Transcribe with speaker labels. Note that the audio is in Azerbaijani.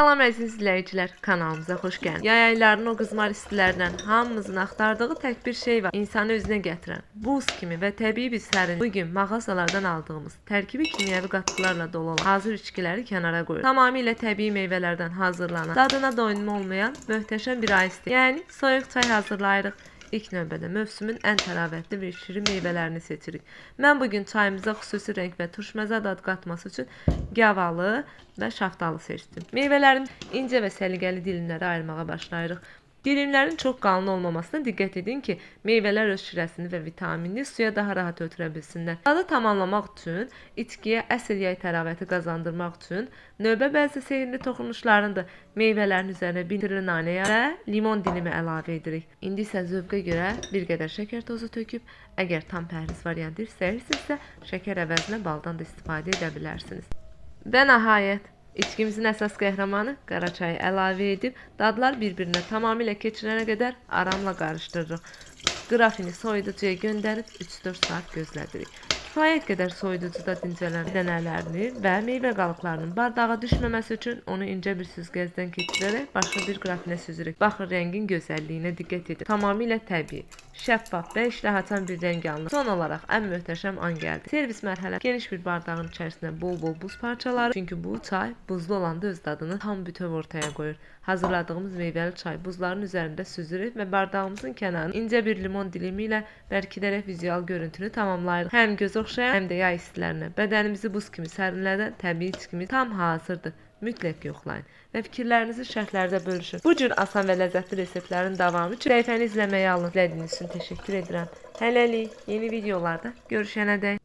Speaker 1: Salam əziz izləyicilər, kanalımıza xoş gəldiniz. Yay aylarının o qızmar istilərdən hamımızın axtardığı tək bir şey var. İnsanı özünə gətirən, buz kimi və təbii bir sərin. Bugün mağazalardan aldığımız tərkibi kimyəvi qatıqlarla dolu olan hazır içkiləri kənara qoyuruq. Tamamilə təbii meyvələrdən hazırlanan, dadına doyunma olmayan möhtəşəm bir ice tea, yəni soyuq çay hazırlayırıq. İlk növbədə mövsümün ən təravətli və şirin meyvələrini seçirik. Mən bugün çayımıza xüsusi rəng və turşməzə dad qatması üçün gavalı və şaftalı seçdim. Meyvələrin incə və səliqəli dilimlərə ayırmağa başlayırıq. Dilimlərin çox qalın olmamasına diqqət edin ki, meyvələr öz şirəsini və vitaminini suya daha rahat ötürə bilsinlər. Dadı tamamlamaq üçün, içkiyə əsl yay təravəti qazandırmaq üçün növbə bəzi sehirli toxunuşlarındır. Meyvələrin üzərinə bir tırı nanə və limon dilimi əlavə edirik. İndi isə zövqə görə bir qədər şəkər tozu töküb, əgər tam pəhriz variantı istəyirsinizsə, şəkər əvəzinə baldan da istifadə edə bilərsiniz. Və nəhayət, İçkimizin əsas qəhrəmanı qara çayı əlavə edib, dadlar bir-birinə tamamilə keçirənə qədər aramla qarışdırırıq. Qrafini soyuducuya göndərib 3-4 saat gözlədirik. Kifayət qədər soyuducuda dincələn dənələrini və meyvə qalıqlarının bardağa düşməməsi üçün onu incə bir süzgəcdən keçirərək başqa bir qrafinə süzürük. Baxın, rəngin gözəlliyinə diqqət edin. Tamamilə təbii, şəffaf və iştah açan bir rəng alınır. Son olaraq ən möhtəşəm an gəldi. Servis mərhələsi geniş bir bardağın içərisinə bol-bol buz parçaları, çünki bu çay buzlu olanda öz dadını tam bütöv ortaya qoyur. Hazırladığımız meyvəli çay buzların üzərində süzürük və bardağımızın kənarını incə bir limon dilimi ilə bərkidərək vizual görüntünü tamamlayırıq. Həm göz oxşayan, həm də yay istilərinə bədənimizi buz kimi sərinlədən təbii içkimiz tam hazırdır. Mütləq yoxlayın və fikirlərinizi şərhlərdə bölüşün. Bu cür asan və ləzzətli reseptlərin davamı üçün səhifəni izləməyi alın. İzlədiyiniz üçün təşəkkür edirəm. Hələlik yeni videolarda görüşənədək.